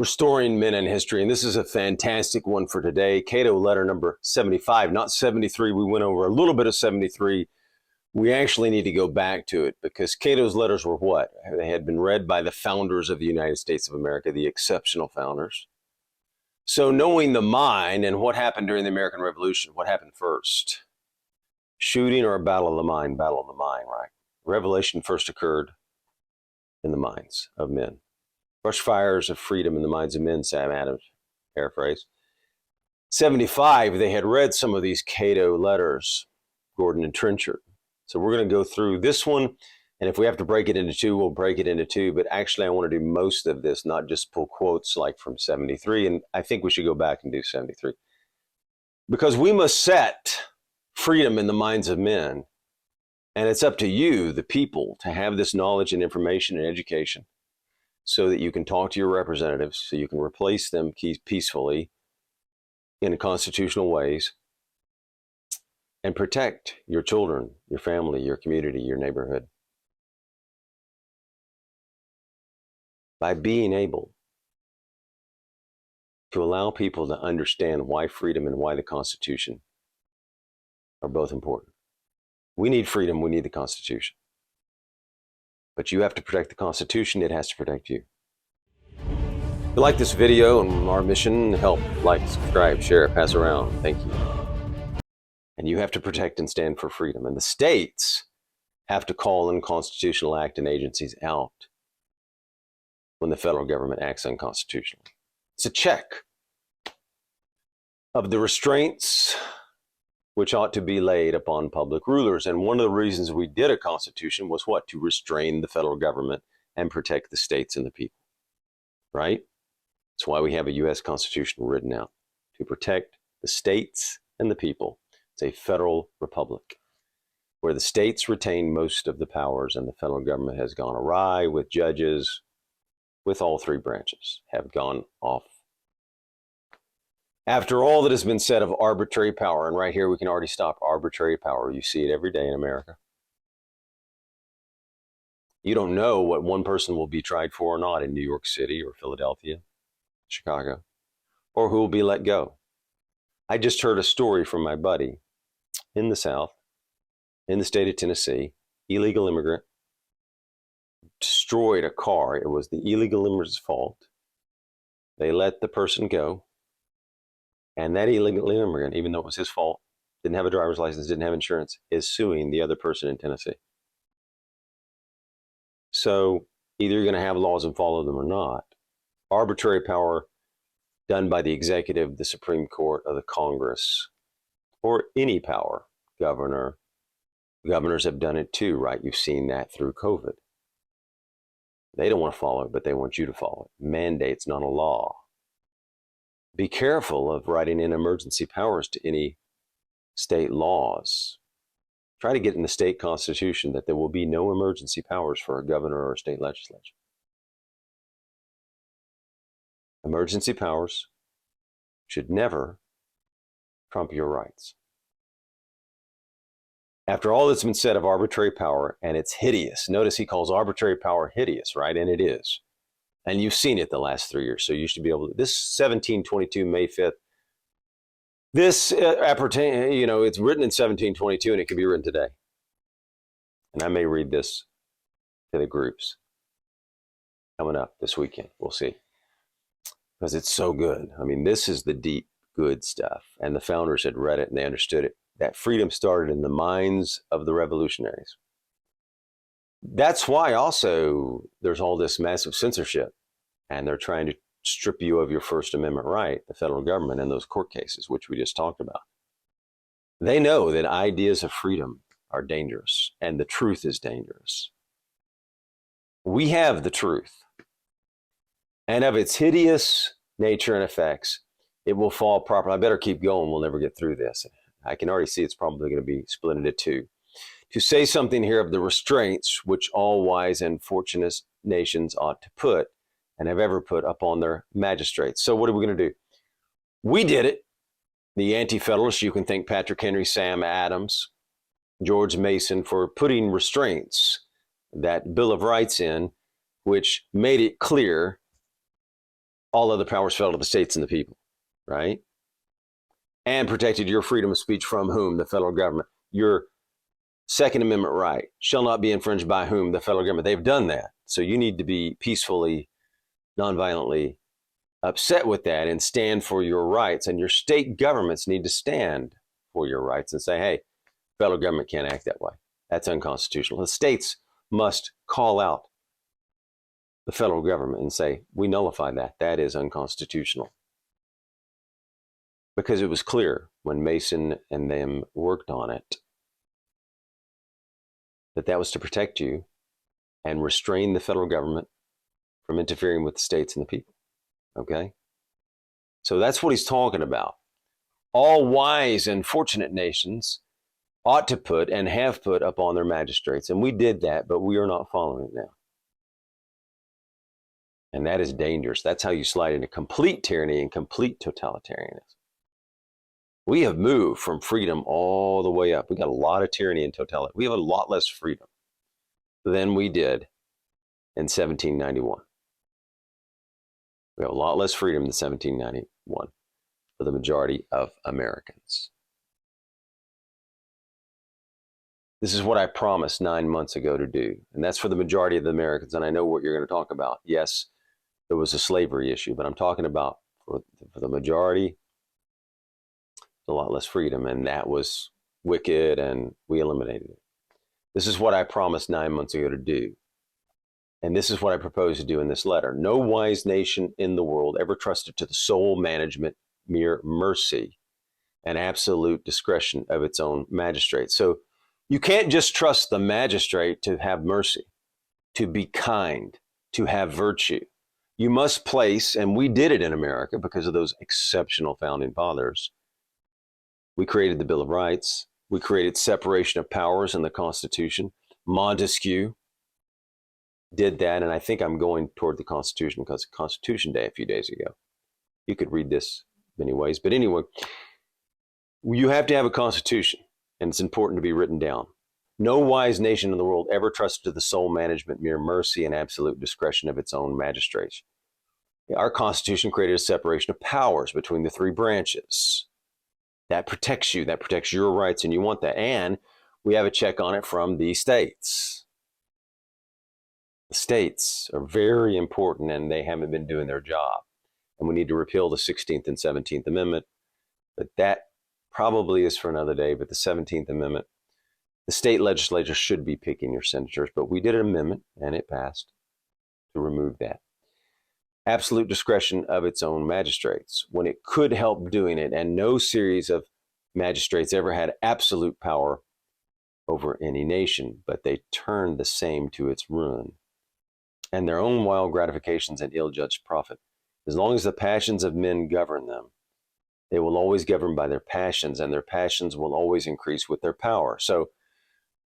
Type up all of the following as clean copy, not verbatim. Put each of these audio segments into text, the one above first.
Restoring Men in History, and this is a fantastic one for today. Cato letter number 75, not 73. We went over a little bit of 73. We actually need to go back to it because Cato's letters were what? They had been read by the founders of the United States of America, the exceptional founders. So knowing the mind and what happened during the American Revolution, what happened first? Shooting or a battle of the mind? Battle of the mind, right? Revelation first occurred in the minds of men. Brush fires of freedom in the minds of men, Sam Adams paraphrase. 75, they had read some of these Cato letters, Gordon and Trenchard. So we're going to go through this one, and if we have to break it into two, we'll break it into two. But actually, I want to do most of this, not just pull quotes like from 73, and I think we should go back and do 73. Because we must set freedom in the minds of men, and it's up to you, the people, to have this knowledge and information and education so that you can talk to your representatives, so you can replace them peacefully in constitutional ways and protect your children, your family, your community, your neighborhood. By being able to allow people to understand why freedom and why the Constitution are both important. We need freedom, we need the Constitution. But you have to protect the Constitution, it has to protect you. If you like this video and our mission, help, like, subscribe, share, pass around. Thank you. And you have to protect and stand for freedom. And the states have to call unconstitutional act and agencies out when the federal government acts unconstitutionally. It's a check of the restraints which ought to be laid upon public rulers. And one of the reasons we did a constitution was what? To restrain the federal government and protect the states and the people, right? That's why we have a U.S. Constitution written out, to protect the states and the people. It's a federal republic where the states retain most of the powers and the federal government has gone awry with judges, with all three branches, have gone off. After all that has been said of arbitrary power, and right here we can already stop arbitrary power. You see it every day in America. You don't know what one person will be tried for or not in New York City or Philadelphia, Chicago, or who will be let go. I just heard a story from my buddy in the South, in the state of Tennessee, illegal immigrant, destroyed a car. It was the illegal immigrant's fault. They let the person go. And that illegal immigrant, even though it was his fault, didn't have a driver's license, didn't have insurance, is suing the other person in Tennessee. So either you're going to have laws and follow them or not. Arbitrary power done by the executive, the Supreme Court, or the Congress, or any power, governors have done it too, right? You've seen that through COVID. They don't want to follow it, but they want you to follow it. Mandate's not a law. Be careful of writing in emergency powers to any state laws. Try to get in the state constitution that there will be no emergency powers for a governor or a state legislature. Emergency powers should never trump your rights. After all that's been said of arbitrary power, and it's hideous. Notice he calls arbitrary power hideous, right? And it is. And you've seen it the last 3 years, so you should be able to. This 1722, May 5th, this appertain, it's written in 1722 and it can be written today. And I may read this to the groups coming up this weekend. We'll see. Because it's so good. I mean, this is the deep, good stuff. And the founders had read it and they understood it. That freedom started in the minds of the revolutionaries. That's why also there's all this massive censorship, and they're trying to strip you of your First Amendment right, the federal government, in those court cases, which we just talked about. They know that ideas of freedom are dangerous, and the truth is dangerous. We have the truth, and of its hideous nature and effects, it will fall properly. I better keep going. We'll never get through this. I can already see it's probably going to be split into two. To say something here of the restraints which all wise and fortunate nations ought to put and have ever put upon their magistrates. So what are we going to do? We did it. The Anti-Federalists, you can thank Patrick Henry, Sam Adams, George Mason for putting restraints, that Bill of Rights in, which made it clear all other powers fell to the states and the people, right? And protected your freedom of speech from whom? The federal government. Your Second Amendment right shall not be infringed by whom? The federal government. They've done that. So you need to be peacefully, nonviolently upset with that and stand for your rights. And your state governments need to stand for your rights and say, hey, federal government can't act that way. That's unconstitutional. The states must call out the federal government and say, we nullify that. That is unconstitutional. Because it was clear when Mason and them worked on it that that was to protect you and restrain the federal government from interfering with the states and the people. Okay? So that's what he's talking about. All wise and fortunate nations ought to put and have put upon their magistrates. And we did that, but we are not following it now. And that is dangerous. That's how you slide into complete tyranny and complete totalitarianism. We have moved from freedom all the way up. We got a lot of tyranny and totalitarianism. We have a lot less freedom than we did in 1791. We have a lot less freedom than 1791 for the majority of Americans. This is what I promised 9 months ago to do. And that's for the majority of the Americans. And I know what you're going to talk about. Yes, there was a slavery issue, but I'm talking about for the majority, a lot less freedom. And that was wicked, and we eliminated it. This is what I promised 9 months ago to do. And this is what I propose to do in this letter. No wise nation in the world ever trusted to the sole management, mere mercy, and absolute discretion of its own magistrate. So you can't just trust the magistrate to have mercy, to be kind, to have virtue. You must place, and we did it in America because of those exceptional founding fathers. We created the Bill of Rights. We created separation of powers in the Constitution. Montesquieu did that, and I think I'm going toward the Constitution because of Constitution Day a few days ago. You could read this many ways, but anyway, you have to have a constitution, and it's important to be written down. No wise nation in the world ever trusted to the sole management, mere mercy, and absolute discretion of its own magistrates. Our Constitution created a separation of powers between the three branches. That protects you, that protects your rights, and you want that. And we have a check on it from the states. The states are very important, and they haven't been doing their job. And we need to repeal the 16th and 17th Amendment. But that probably is for another day. But the 17th Amendment, the state legislature should be picking your senators. But we did an amendment, and it passed to remove that. Absolute discretion of its own magistrates, when it could help doing it. And no series of magistrates ever had absolute power over any nation, but they turned the same to its ruin and their own wild gratifications and ill-judged profit. As long as the passions of men govern them, they will always govern by their passions, and their passions will always increase with their power. So if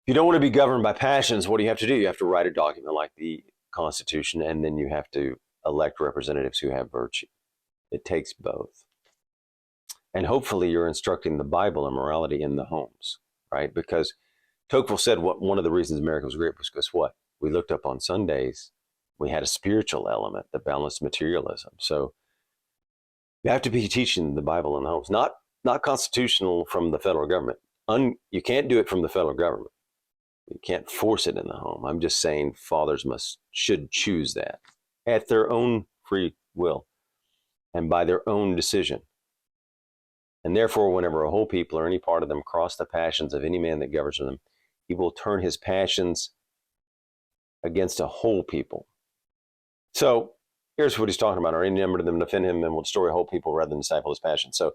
you don't want to be governed by passions, what do you have to do? You have to write a document like the Constitution, and then you have to elect representatives who have virtue. It takes both. And hopefully you're instructing the Bible and morality in the homes, right? Because Tocqueville said one of the reasons America was great was because what? We looked up on Sundays. We had a spiritual element that balanced materialism. So you have to be teaching the Bible in the homes, not constitutional from the federal government. You can't do it from the federal government. You can't force it in the home. I'm just saying fathers should choose that at their own free will and by their own decision. And therefore, whenever a whole people or any part of them cross the passions of any man that governs them, he will turn his passions against a whole people. So here's what he's talking about. Or any number of them defend him and will destroy a whole people rather than disciple his passion. So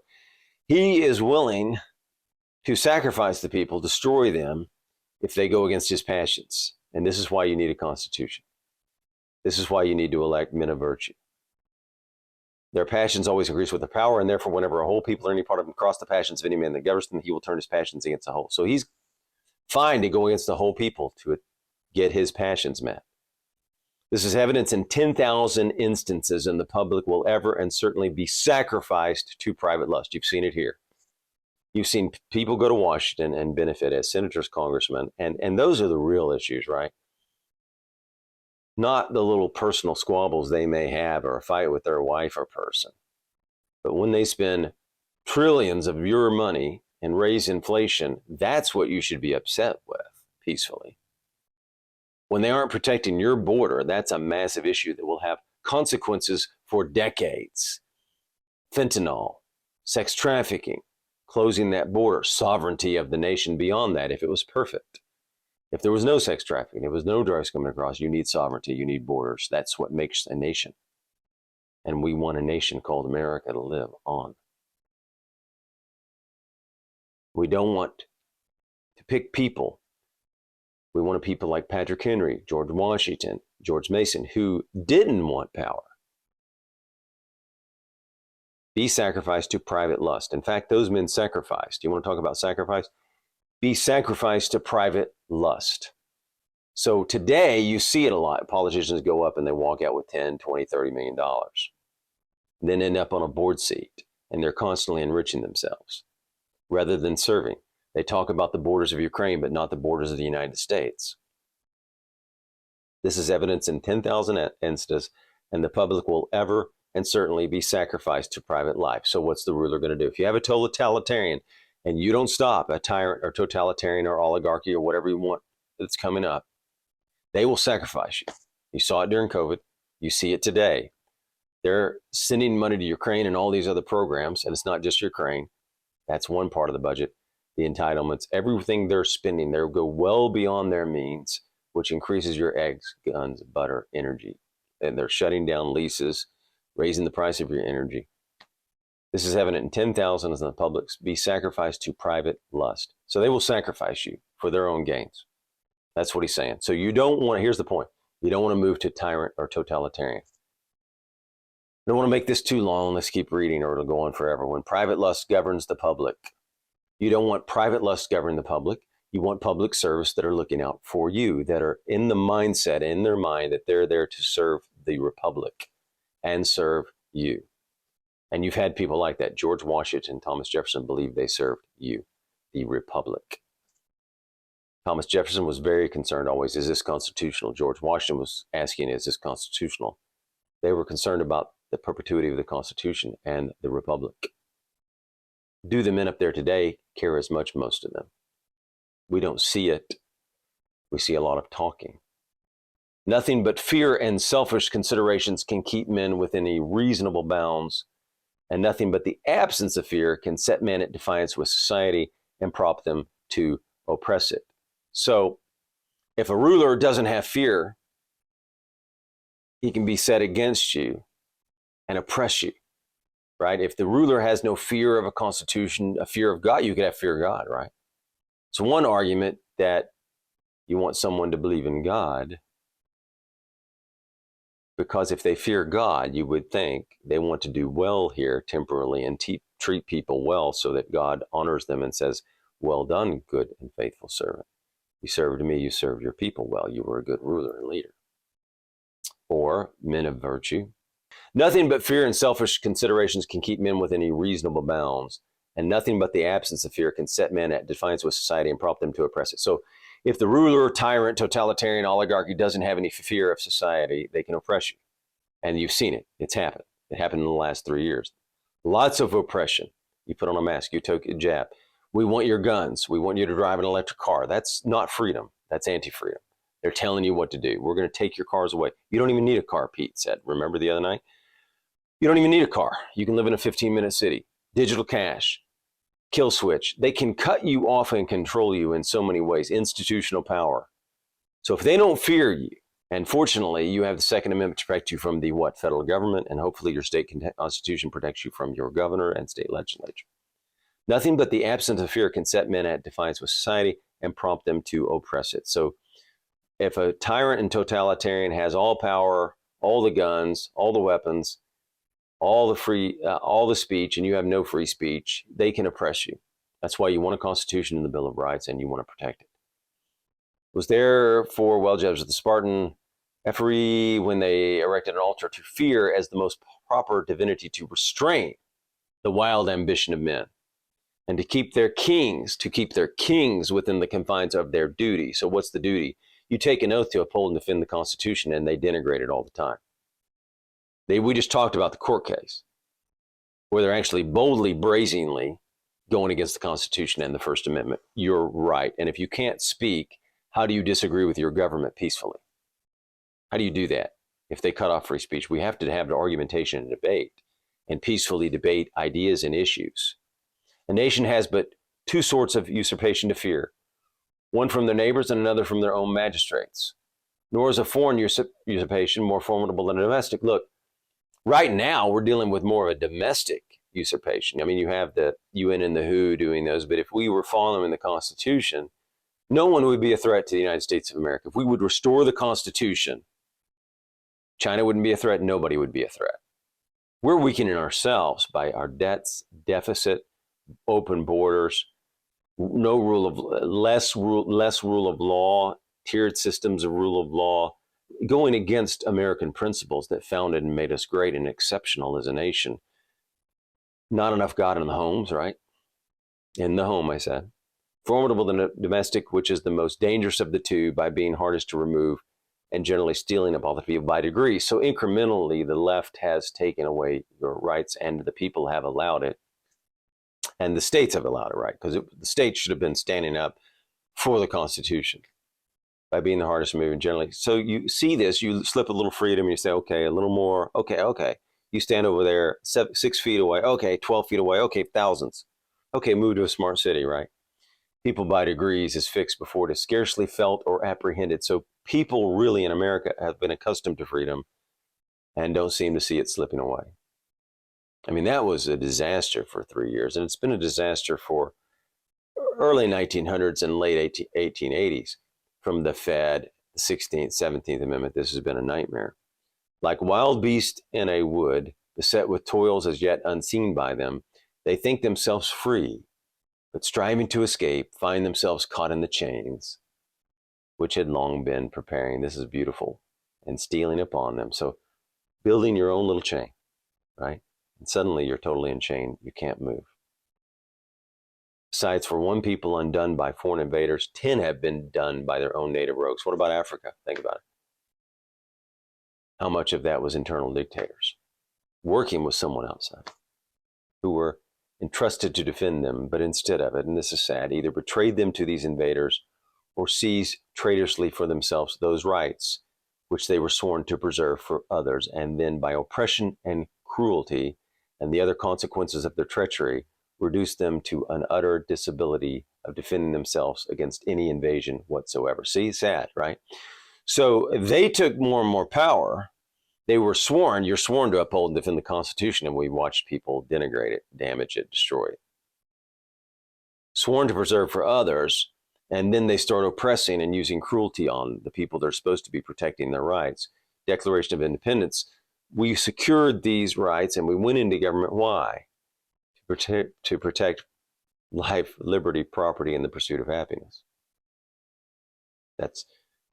he is willing to sacrifice the people, destroy them, if they go against his passions. And this is why you need a constitution. This is why you need to elect men of virtue. Their passions always increase with their power, and therefore whenever a whole people or any part of them cross the passions of any man that governs them, he will turn his passions against the whole. So he's fine to go against the whole people to get his passions met. This is evidence in 10,000 instances, and the public will ever and certainly be sacrificed to private lust. You've seen it here. You've seen people go to Washington and benefit as senators, congressmen, and those are the real issues, right? not the little personal squabbles they may have or a fight with their wife or person, but when they spend trillions of your money and raise inflation, that's what you should be upset with peacefully. When they aren't protecting your border, that's a massive issue that will have consequences for decades. Fentanyl, sex trafficking, closing that border, sovereignty of the nation beyond that if it was perfect. If there was no sex trafficking, if there was no drugs coming across, you need sovereignty, you need borders. That's what makes a nation. And we want a nation called America to live on. We don't want to pick people. We want people like Patrick Henry, George Washington, George Mason, who didn't want power. Be sacrificed to private lust. In fact, those men sacrificed. You want to talk about sacrifice? Be sacrificed to private lust. So today you see it a lot. Politicians go up and they walk out with 10, 20, $30 million. And then end up on a board seat and they're constantly enriching themselves rather than serving. They talk about the borders of Ukraine, but not the borders of the United States. This is evidence in 10,000 instances, and the public will ever and certainly be sacrificed to private life. So what's the ruler going to do? If you have a totalitarian and you don't stop a tyrant or totalitarian or oligarchy or whatever you want that's coming up, they will sacrifice you. You saw it during COVID. You see it today. They're sending money to Ukraine and all these other programs, and it's not just Ukraine. That's one part of the budget. The entitlements, everything they're spending, they'll go well beyond their means, which increases your eggs, guns, butter, energy. And they're shutting down leases, raising the price of your energy. This is evident in 10,000 of the public be sacrificed to private lust. So they will sacrifice you for their own gains. That's what he's saying. So you don't want to, here's the point. You don't want to move to tyrant or totalitarian. I don't want to make this too long. Let's keep reading or it'll go on forever. When private lust governs the public, you don't want private lust governing the public. You want public service that are looking out for you, that are in the mindset, in their mind, that they're there to serve the republic and serve you. And you've had people like that. George Washington, Thomas Jefferson believed they served you, the republic. Thomas Jefferson was very concerned always, is this constitutional? George Washington was asking, is this constitutional? They were concerned about the perpetuity of the Constitution and the republic. Do the men up there today care as much, most of them? We don't see it. We see a lot of talking. Nothing but fear and selfish considerations can keep men within a reasonable bounds, and nothing but the absence of fear can set men at defiance with society and prompt them to oppress it. So if a ruler doesn't have fear, he can be set against you and oppress you. Right? If the ruler has no fear of a constitution, a fear of God, you could have fear of God, right? So one argument that you want someone to believe in God, because if they fear God, you would think they want to do well here temporarily and treat people well so that God honors them and says, well done, good and faithful servant. You served me, you served your people well. You were a good ruler and leader. Or men of virtue. Nothing but fear and selfish considerations can keep men within a reasonable bounds, and nothing but the absence of fear can set men at defiance with society and prompt them to oppress it. So if the ruler, tyrant, totalitarian oligarchy doesn't have any fear of society, they can oppress you. And you've seen it. It's happened. It happened in the last 3 years. Lots of oppression. You put on a mask, you took a jab. We want your guns. We want you to drive an electric car. That's not freedom. That's anti-freedom. They're telling you what to do. We're going to take your cars away. You don't even need a car, Pete said. Remember the other night? You don't even need a car. You can live in a 15-minute city. Digital cash, kill switch. They can cut you off and control you in so many ways. Institutional power. So if they don't fear you, and fortunately you have the Second Amendment to protect you from the federal government, and hopefully your state constitution protects you from your governor and state legislature. Nothing but the absence of fear can set men at defiance with society and prompt them to oppress it. So if a tyrant and totalitarian has all power, all the guns, all the weapons, all the speech, and you have no free speech, they can oppress you. That's why you want a constitution and the Bill of Rights, and you want to protect it. It was there for well-judged of the Spartan Ephyri when they erected an altar to fear as the most proper divinity to restrain the wild ambition of men and to keep their kings within the confines of their duty. So what's the duty? you take an oath to uphold and defend the Constitution, and they denigrate it all the time. We just talked about the court case where they're actually boldly, brazenly going against the Constitution and the First Amendment. You're right. And if you can't speak, how do you disagree with your government peacefully? How do you do that? If they cut off free speech, we have to have the argumentation and debate and peacefully debate ideas and issues. A nation has but two sorts of usurpation to fear, one from their neighbors and another from their own magistrates. Nor is a foreign usurpation more formidable than a domestic. Look, right now we're dealing with more of a domestic usurpation. I mean, you have the UN and the WHO doing those, but if we were following the Constitution, no one would be a threat to the United States of America. If we would restore the Constitution, China wouldn't be a threat, nobody would be a threat. We're weakening ourselves by our debts, deficit, open borders, less rule of law, tiered systems of rule of law, going against American principles that founded and made us great and exceptional as a nation. Not enough God in the homes, right? In the home, I said. Formidable than domestic, which is the most dangerous of the two by being hardest to remove and generally stealing up all the people by degrees. So incrementally, the left has taken away your rights and the people have allowed it. And the states have allowed it, right? Because the states should have been standing up for the Constitution by being the hardest moving generally. So you see this, you slip a little freedom and you say, okay, a little more. Okay. You stand over there 6 feet away. Okay, 12 feet away. Okay, thousands. Okay, move to a smart city, right? People by degrees is fixed before it is scarcely felt or apprehended. So people really in America have been accustomed to freedom and don't seem to see it slipping away. I mean, that was a disaster for 3 years, and it's been a disaster for early 1900s and late 1880s. From the Fed, the 16th, 17th Amendment, this has been a nightmare. Like wild beasts in a wood, beset with toils as yet unseen by them, they think themselves free, but striving to escape, find themselves caught in the chains, which had long been preparing. This is beautiful, and stealing upon them. So building your own little chain, right? And suddenly you're totally enchained. You can't move. Besides, for one people undone by foreign invaders, 10 have been done by their own native rogues. What about Africa? Think about it. How much of that was internal dictators working with someone outside who were entrusted to defend them, but instead of it, and this is sad, either betrayed them to these invaders or seized traitorously for themselves those rights which they were sworn to preserve for others, and then by oppression and cruelty and the other consequences of their treachery, reduced them to an utter disability of defending themselves against any invasion whatsoever. See, sad, right? So they took more and more power. They were sworn, you're sworn to uphold and defend the Constitution, and we watched people denigrate it, damage it, destroy it. Sworn to preserve for others, and then they start oppressing and using cruelty on the people they're supposed to be protecting their rights. Declaration of Independence, we secured these rights and we went into government. Why? To protect life, liberty, property, and the pursuit of happiness. That's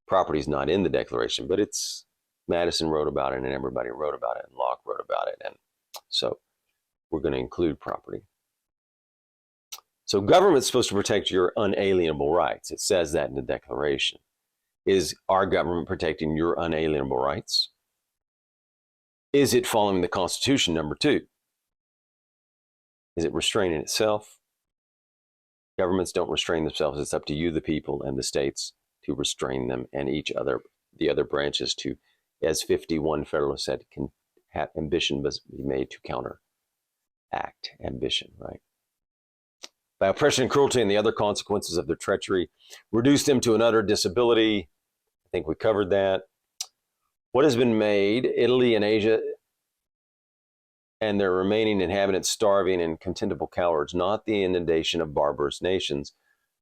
property's not in the Declaration, but it's Madison wrote about it and everybody wrote about it and Locke wrote about it. And so we're going to include property. So government's supposed to protect your unalienable rights. It says that in the Declaration. Is our government protecting your unalienable rights? Is it following the Constitution, number 2? Is it restraining itself? Governments don't restrain themselves. It's up to you, the people, and the states to restrain them, and the other branches to, as 51 Federalists said, can have ambition must be made to counteract ambition, right? By oppression and cruelty and the other consequences of their treachery, reduce them to an utter disability. I think we covered that. What has been made, Italy and Asia and their remaining inhabitants starving and contemptible cowards, not the inundation of barbarous nations,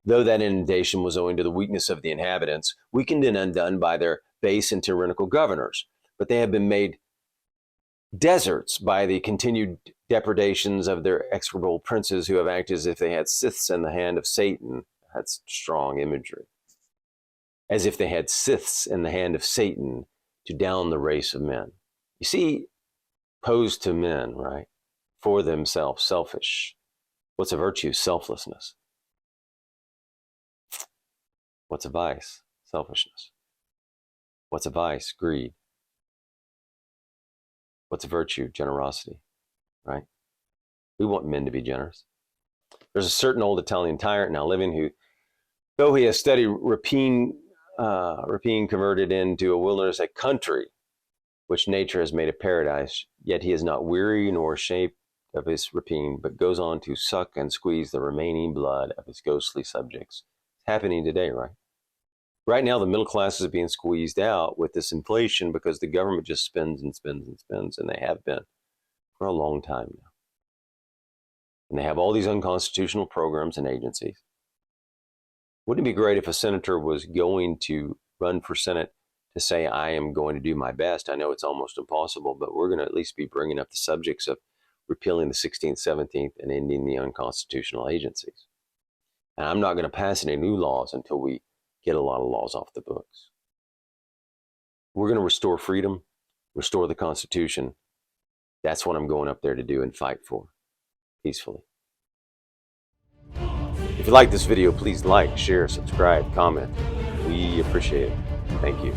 though that inundation was owing to the weakness of the inhabitants, weakened and undone by their base and tyrannical governors. But they have been made deserts by the continued depredations of their execrable princes who have acted as if they had scythes in the hand of Satan. That's strong imagery. As if they had scythes in the hand of Satan to down the race of men. You see, opposed to men, right? For themselves, selfish. What's a virtue? Selflessness. What's a vice? Selfishness. What's a vice? Greed. What's a virtue? Generosity, right? We want men to be generous. There's a certain old Italian tyrant now living who, though he has studied rapine converted into a wilderness, a country which nature has made a paradise, yet he is not weary nor ashamed of his rapine, but goes on to suck and squeeze the remaining blood of his ghostly subjects. It's happening today, right? Right now, the middle class is being squeezed out with this inflation because the government just spends and spends and spends, and they have been for a long time now. And they have all these unconstitutional programs and agencies. Wouldn't it be great if a senator was going to run for Senate to say, I am going to do my best? I know it's almost impossible, but we're going to at least be bringing up the subjects of repealing the 16th, 17th, and ending the unconstitutional agencies. And I'm not going to pass any new laws until we get a lot of laws off the books. We're going to restore freedom, restore the Constitution. That's what I'm going up there to do and fight for, peacefully. If you like this video, please like, share, subscribe, comment. We appreciate it. Thank you.